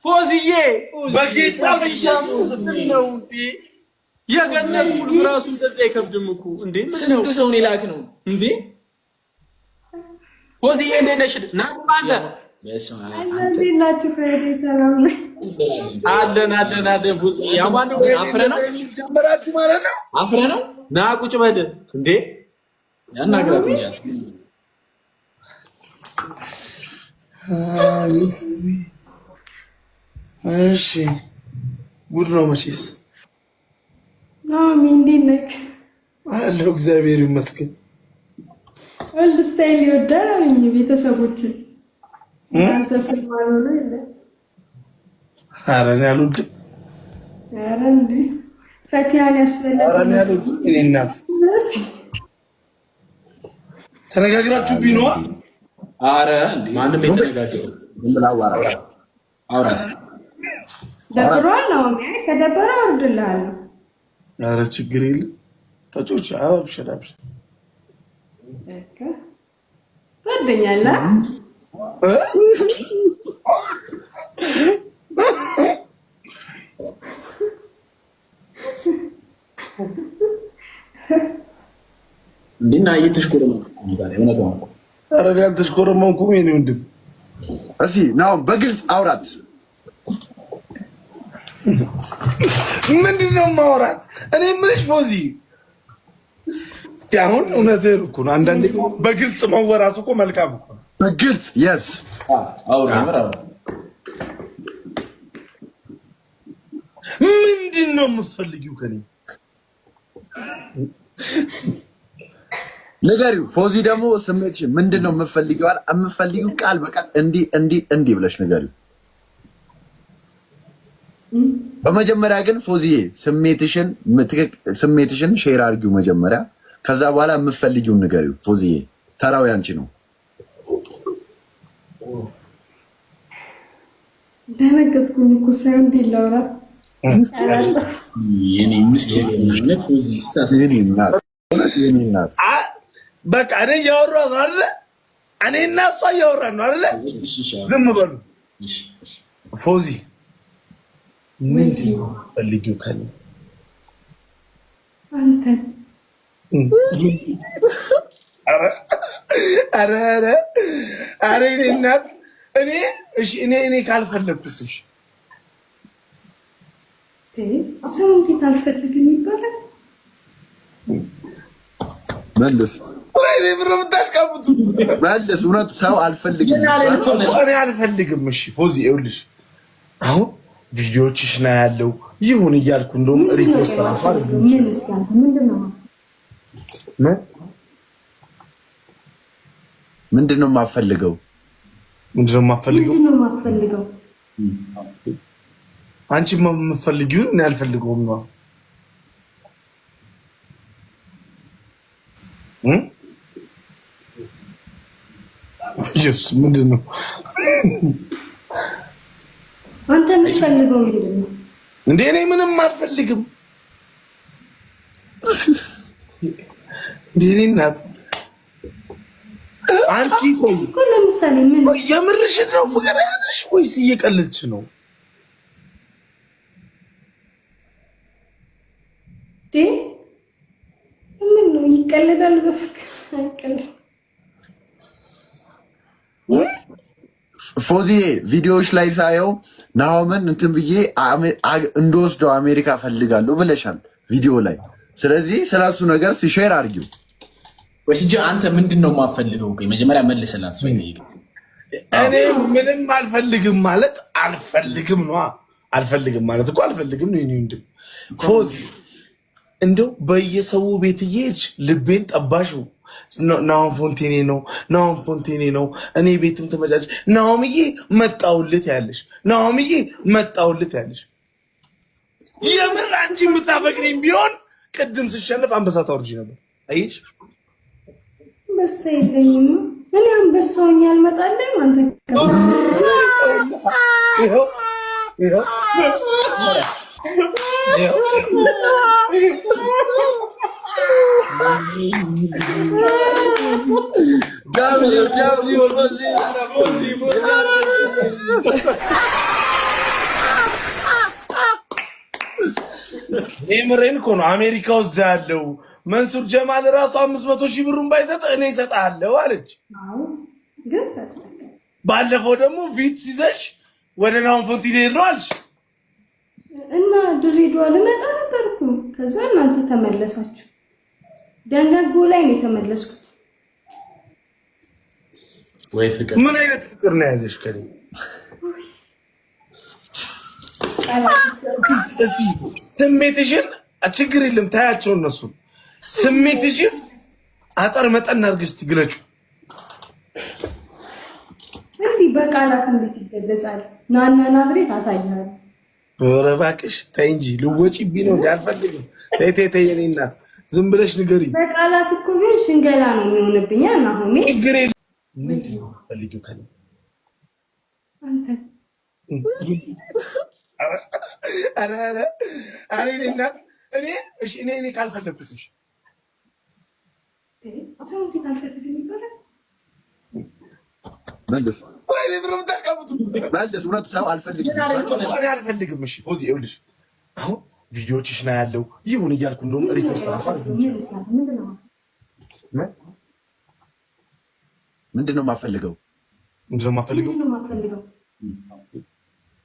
ፎዚዬ የገነት ቁልፍ ራሱ እንደዛ አይከብድም እኮ እንዴ! ስንት ሰው ላክ ነው እንዴ? ፎዚዬ እንዴት ነሽ? ና አንተ አለን ፎዚዬ ያማን ነው አፍረ ነው ጀመራችሁ ማለት ነው። አፍረ ነው ና ቁጭ በል እንዴ ያናግራት እንጂ እሺ ጉድ ነው መቼስ። እንዴት ነህ? አለሁ እግዚአብሔር ይመስገን። ወልድ ስታይል ይወዳል ቤተሰቦችን አንተ ሰማሩ ነው ይለ ኧረ እኔ አልወድም። ኧረ እንዴ ፈቲያን ያስፈልጋል። እኔ እናት ተነጋግራችሁ ቢኖ ኧረ እንዴ ማንም የተነጋገረ ምን ብላ አውራ ደብሯል ነው ከደበረ አውርድልሃል። ኧረ ችግር የለም ተጮች አብሽራብሽ ወደኛላ እንዴና እየተሽኮረመንኩ ነው እውነት ነው። ኧረ ያልተሽኮረመንኩም የኔ ወንድም እሺ ናው በግልጽ አውራት። ምንድነው ማውራት? እኔ ምንሽ ፎዚ አሁን እውነትህን እኮ ነው። አንዳንዴ በግልጽ መወራቱ እኮ መልካም እኮ ነው። በግልጽ የስ አውራ ምንድነው የምትፈልጊው ከኔ? ንገሪው። ፎዚ ደግሞ ስሜትሽ ምንድነው የምትፈልጊው? የምትፈልጊው ቃል በቃል እንዲህ ብለሽ ንገሪው። በመጀመሪያ ግን ፎዚዬ ስሜትሽን ሼር አድርጊው መጀመሪያ። ከዛ በኋላ የምትፈልጊውን ንገሪው። ፎዚዬ ተራው ያንቺ ነው። ደነገጥኩኝ እኮ ሳይሆን ዲላውራ የኔ ምስኪን ማለት ፎዚ ስታስ የኔ እናት በቃ እኔ እያወራሁ ነው አይደለ? እኔ እና እሷ እያወራን ነው አይደለ? ዝም በሉ። ፎዚ ምንድን ነው የምትፈልጊው ከእኔ? አንተን ኧረ እኔ እናት እኔ ካልፈለግኩስ? እሺ ሰው እንዴት አልፈልግም ይባላል? መልስ መልስ። እውነት ሰው አልፈልግም እኔ አልፈልግም። እሺ ፎዚ ይኸውልሽ አሁን ቪዲዮዎችሽ ነው ያለው ይሁን እያልኩ እንደውም ሪፖስት ራሱ አድርገው ምንድነው የማፈልገው? አንቺ የምትፈልጊውን እኔ አልፈልገውም ነው። ምንድነው አንተ የምትፈልገው ምንድነው? እንዴ እኔ ምንም አልፈልግም። እንዴ እኔ እናት አንቺ ቆይ ለምሳሌ ምን የምርሽን ነው ፍቅር ያዘሽ ወይስ እየቀለድሽ ነው? ምን ነው ይቀለዳል? በፍቅር አይቀለድም። ፎዚዬ ቪዲዮዎች ላይ ሳየው ናሆምን እንትን ብዬ እንደወስደው አሜሪካ ፈልጋለሁ ብለሻል ቪዲዮ ላይ። ስለዚህ ስለሱ ነገር ሼር አድርጊው። ወይስ አንተ ምንድነው የማፈልገው? መጀመሪያ መልስላት። ሰው ይጠይቅ። እኔ ምንም አልፈልግም ማለት አልፈልግም ነው። አልፈልግም ማለት እኮ አልፈልግም ነው። እንዴ ፎዚ እንደው በየሰው ቤት እየሄድሽ ልቤን ጠባሽው። ናሆም ፎንቴኔ ነው እኔ ቤትም ተመጫጭ ናሆምዬ መጣውልት ያለሽ የምር አንቺ የምታፈቅሪኝ ቢሆን ቅድም ስሸነፍ አንበሳ ታወርጂ ነበር። አየሽ አንበሳ የለኝም እኔ አንበሳውኝ አልመጣልም። አንተ የምሬን እኮ ነው። አሜሪካ ውስጥ ያለው መንሱር ጀማል ራሱ 500,000 ብሩን ባይሰጥ እኔ እሰጥሃለሁ አለች። ባለፈው ደግሞ ቪት ይዘሽ ወደ ናሆም ፎንቲ ልሄድ ነው አልሽ እና ድሬዳዋ ልመጣ ነበርኩ። ከዛ እናንተ ተመለሳችሁ። ደንጋጎ ላይ ነው የተመለስኩት። ወይ ፍቅር! ምን አይነት ፍቅር ነው ያዘሽ ከኔ? እስቲ ስሜትሽን ችግር የለም ታያቸው እነሱ ስሜትሽን አጠር መጠን አድርገሽ ግለጩ። እንዲህ በቃላት እንዴት ይገለጻል? ናና ናዝሬት አሳያለሁ። ኧረ እባክሽ ተይ እንጂ ልወጪብኝ ነው አልፈልግም። ተይ ተይ ተይ የኔ እናት ዝም ብለሽ ንገሪኝ። በቃላት እኮ ቢሆን ሽንገላ ነው የሚሆንብኝ። ናሆሜ ችግር የለም። ምንድን ነው ፈልጊው ከኔ አንተ አረ እኔ እናት እኔ ካልፈለኩስ እሺ ሰው እንዴት አልፈልግም ይባላል? መልስ እኔ ብሩም ተቀምጡ መልስ እውነት ሰው አልፈልግም እኔ አልፈልግም። እሺ ፎዚ ይኸውልሽ አሁን ቪዲዮዎችሽ ነው ያለው ይሁን እያልኩ እንደውም ሪፖስት ምንድነው የማፈልገው?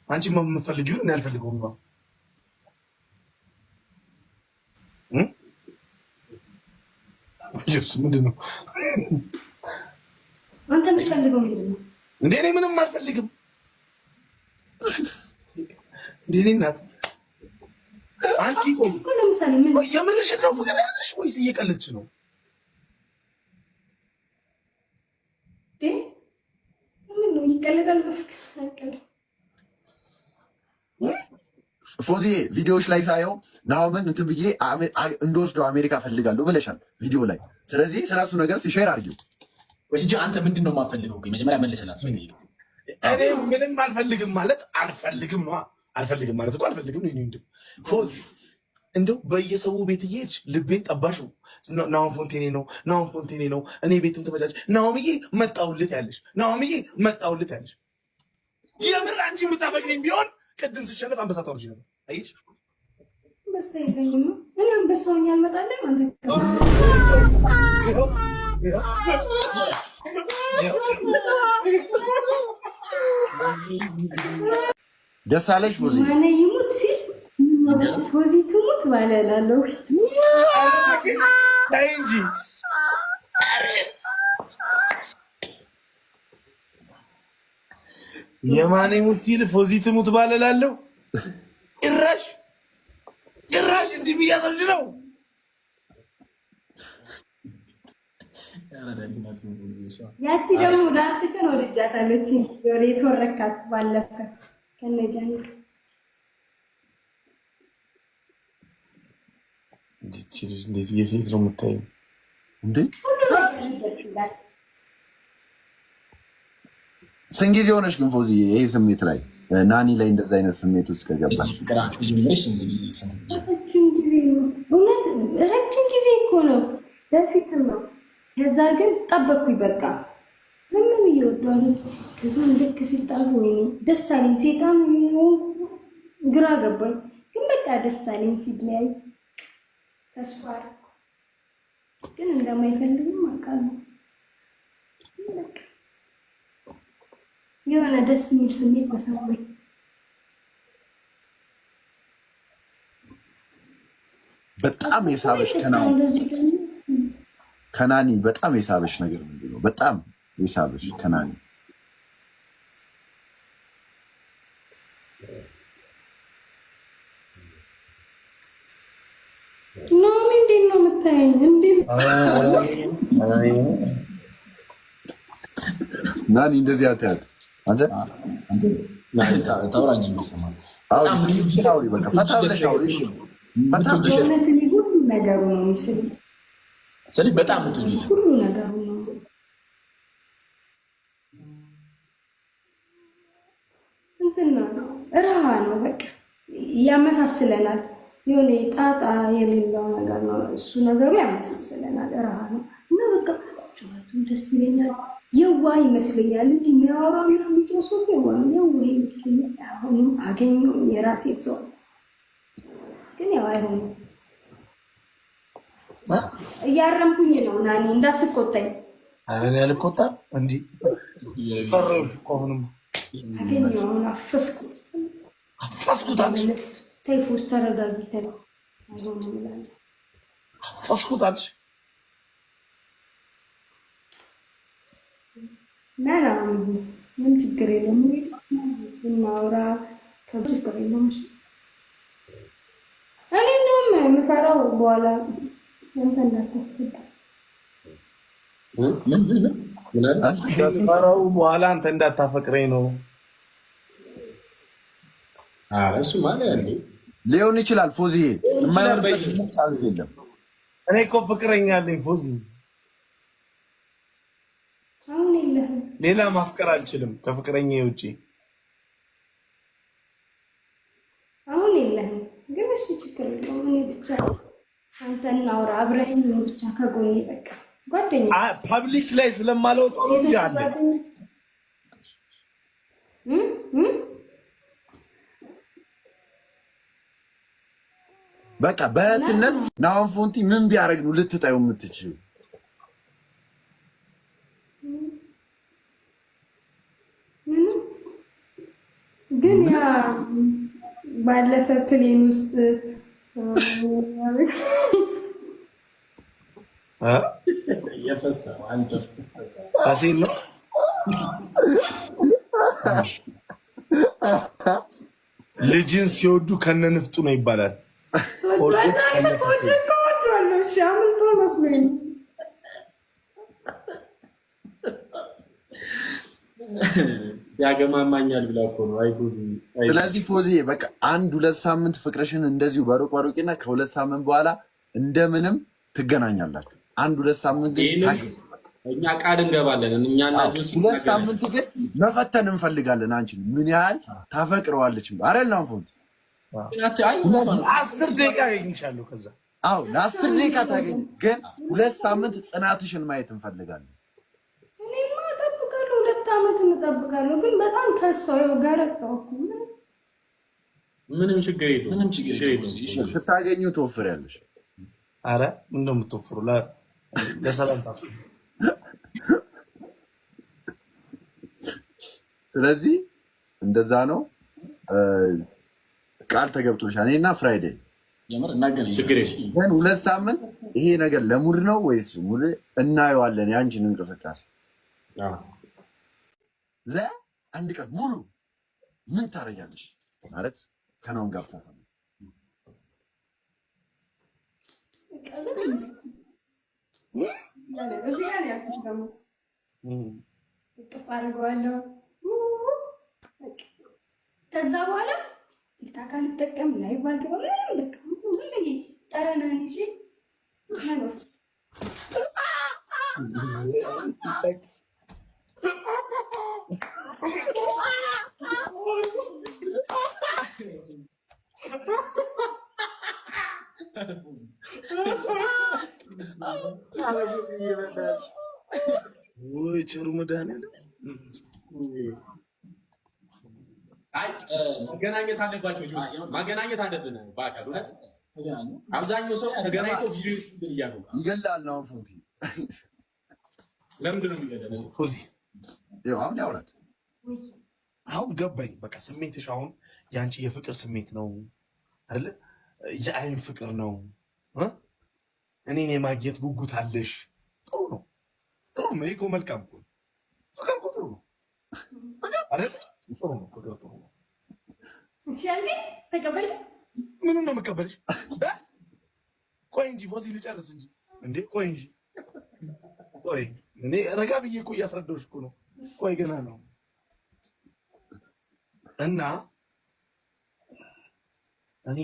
አንቺ የምትፈልጊው እኔ አልፈልገውም ነው። ምንድን ነው አንተ የምትፈልገው? ምንድን ነው እንዴ? እኔ ምንም አልፈልግም። እንዴ እኔ እናት አንቺ ቆይ ለምሳሌ ምን የምርሽን ነው ፍቅር ያዘሽ ወይስ እየቀለድሽ ነው? ምን ነው ይቀለዳል? በፍቅር ፎዚ ቪዲዮዎች ላይ ሳየው ናሆምን እንትን ብዬ እንደወስደው አሜሪካ ፈልጋለሁ ብለሻል ቪዲዮ ላይ። ስለዚህ ስለሱ ነገር ሼር አድርጊው። ወይስ አንተ ምንድን ነው የማፈልገው? መጀመሪያ መልስላት። እኔ ምንም አልፈልግም ማለት አልፈልግም ነው። አልፈልግም ማለት እኮ አልፈልግም ነው። እንዴ ፎዚ እንደው በየሰው ቤት እየሄድሽ ልቤን ጠባሽው። ናሆም ፎንቴኔ ነው፣ ናሆም ፎንቴኔ ነው። እኔ ቤትም ተመጫጭ ናሆምዬ መጣውልት ያለሽ፣ ናሆምዬ መጣውልት ያለሽ። የምር አንቺ የምታፈቅሪኝ ቢሆን ቅድም ስሸነፍ አንበሳ ታውርጂ ነበር። አየሽ በሳ ይለኝም እኔ አንበሳውኝ አልመጣልኝ አንተ ደስ አለሽ ፎዚ? ማነ ይሙት ሲል ፎዚ ትሙት ባለላለሁ። ታይ እንጂ የማነ ይሙት ሲል ፎዚ ትሙት ባለላለሁ። ጭራሽ እንዲህ ብያሰብሽ ነው። ያቺ ደግሞ ዳንስከን ወደጃታለች። ጆሬ ተወረካት ባለፈ ከነጃኒ እንደዚህ የሴት ነው የምታየው እንዴ? ስንት ጊዜ ሆነሽ ግን ፎዚ ይሄ ስሜት ላይ ናኒ ላይ እንደዛ አይነት ስሜት ውስጥ ከገባሽ? ረጅም ጊዜ እኮ ነው፣ በፊትም ነው። ከዛ ግን ጠበቅኩኝ። በቃ ዝም ብዬ እወደዋለሁ። ከዛ ልክ ሲጣሉ ወይኔ ደስ አለኝ። ሴታም ግራ ገባኝ፣ ግን በቃ ደስ አለኝ። ሲለያይ ተስፋ ግን እንደማይፈልግም አውቃለሁ። የሆነ ደስ የሚል ስሜት ተሰማኝ። በጣም የሳበሽ ከናኒ በጣም የሳበሽ ነገር ምንድን ነው? በጣም የሳበሽ ከናኒ ናሚ እንዴት ነው የምታየኝ? ናኒ እንደዚህ አትያት አንተ ታውራኝ ነገሩ ነው ምስል ስለዚህ በጣም ምትንጂ ሁሉ ነገሩ ነው። እንትና ነው ረሃ ነው በቃ ያመሳስለናል። የሆነ ጣጣ የሌለው ነገር ነው እሱ ነገሩ ያመሳስለናል። ረሃ ነው እና በቃ ጩኸቱም ደስ ይለኛል። የዋህ ይመስለኛል እንጂ የሚያወራ ምናምን ጮሶ የዋህ ይመስለኛል። አሁንም አገኘው የራሴ ሰው ግን ያው አይሆንም። እያረምኩኝ ነው ናኒ እንዳትቆጣኝ። እኔ አልቆጣም እንዴ ፈረሽ እኮ አሁንም አገኘው አፈስኩት አለሽ ተይፎስ ተረጋግተን አይሆንም ይላል። አፈስኩት አለሽ ናና ምን ችግር የለም እናውራ ከችግር የለም። እኔ እንደውም የምፈራው በኋላ አንተ እንዳታስፈታ ፈራው በኋላ አንተ እንዳታፈቅረኝ ነው። እሱ ማለት ያለ ሊሆን ይችላል። ፎዚዬ የማይሆንበት ቻንስ የለም። እኔ እኮ ፍቅረኛ አለኝ ፎዚ። አሁን የለህም። ሌላ ማፍቀር አልችልም ከፍቅረኛ ውጪ። አሁን የለህም ግን እሺ ችግር የለውም። እኔ ብቻ አንተ እናውራ አብረኸኝ ነው ብቻ ከጎኔ በቃ ጓደኛ ፐብሊክ ላይ ስለማልወጣው ነው እንጂ አለ በቃ በእህትነት ናሆም ፎንቲ ምን ቢያደርግ ነው ልትጠይው የምትችይው? ግን ያ ባለፈ ፕሌን ውስጥ የፈሰው አንተ አሲል ነው ልጅን ሲወዱ ከነንፍጡ ነው ይባላል። ሆልቆች ከነፈሰ ሻምንቶ መስሎኝ ያገማማኛል ብላ እኮ ነው። አይፎዚ ስለዚህ ፎዚ በቃ 1-2 ሳምንት ፍቅርሽን እንደዚሁ በሩቅና ከ2 ሳምንት በኋላ እንደምንም ትገናኛላችሁ። 1-2 ሳምንት ግን እኛ ቃል እንገባለን። እኛና ጁስ 2 ሳምንት ግን መፈተን እንፈልጋለን። አንቺን ምን ያህል ታፈቅረዋለች አይደል? ፎዚ 10 ደቂቃ አገኝሻለሁ። ከዛ አዎ ለ10 ደቂቃ ታገኝ፣ ግን 2 ሳምንት ጽናትሽን ማየት እንፈልጋለን። እኔማ እጠብቃለሁ፣ 2 ዓመት እጠብቃለሁ። ግን በጣም ከሰው ጋረጣው ምንም ችግር የለውም። ስታገኙ ትወፍሪያለሽ። አረ እንደምትወፍሩ ለሰላምታ ስለዚህ እንደዛ ነው። ቃል ተገብቶልሻል እኔና ፍራይዴ ግን 2 ሳምንት ይሄ ነገር ለሙድ ነው ወይስ ሙድ እናየዋለን? የአንቺን እንቅስቃሴ ለአንድ ቀን ሙሉ ምን ታረጊያለሽ ማለት ከናውን ጋር ተሰማ ከዛ በኋላ ቲክታክ አልጠቀም ላይ ባልገባ ዝም ብዬ ጠረናን ይዤ መኖር ወይ ቸሩ መድኃኒዓለም ማገናኘት አለባቸው። ማገናኘት አለብን በአካል እውነት። አብዛኛው ሰው ተገናኝቶ ቪዲዮ ይስጥል እያሉ ይገላል ነው ፎንቲ። ለምንድን ነው የሚገለው? ፎዚ አሁን ያውራት አሁን ገባኝ። በቃ ስሜትሽ አሁን የአንቺ የፍቅር ስሜት ነው አይደለ? የአይን ፍቅር ነው። እኔን የማግኘት ጉጉት አለሽ። ጥሩ ነው፣ ጥሩ ነው። ይሄ እኮ መልካም እኮ ፍቅር እኮ ጥሩ ነው አይደለ? ጥሩ ነው፣ ፍቅር ጥሩ ነው። ምኑን ነው የምቀበልሽ? ቆይ እንጂ ፎዚ ልጨርስ እንጂ እንዴ። ቆይ እንጂ ቆይ፣ እኔ ረጋ ብዬ እኮ እያስረዳሁሽ እኮ ነው። ቆይ ገና ነው እና እኔ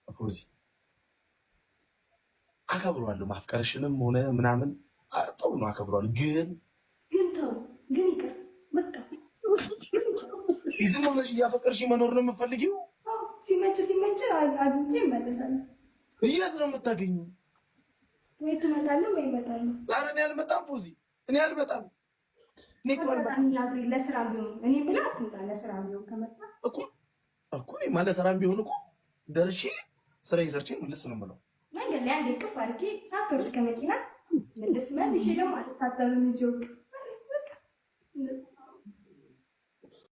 ፎዚ አከብረዋለሁ። ማፍቀርሽንም ሆነ ምናምን ጥሩ ነው፣ አከብረዋለሁ። ግን ተው፣ ግን ይቅር በቃ ዝም ብለሽ እያፈቀርሽ መኖር ነው የምትፈልጊው? ሲመች አግኝቼ እመለሳለሁ። የት ነው የምታገኘው? ወይ ትመጣለህ ወይ እመጣለሁ። ኧረ እኔ አልመጣም ፎዚ፣ እኔ አልመጣም። እኔ እኮ አልመጣም። ለስራ ቢሆን እኔ ብላ አትምጣ። ለስራ ቢሆን ከመጣ እኮ እኔ ማለት ስራም ቢሆን እኮ ደርሼ ስራዬን ሰርቼ መልስ ነው የምለው። መንገድ ላይ አንዴ ቅፍ አድርጌ ሳትወርድ ከመኪና መልሼ ደግሞ አትታጠብም ልጅ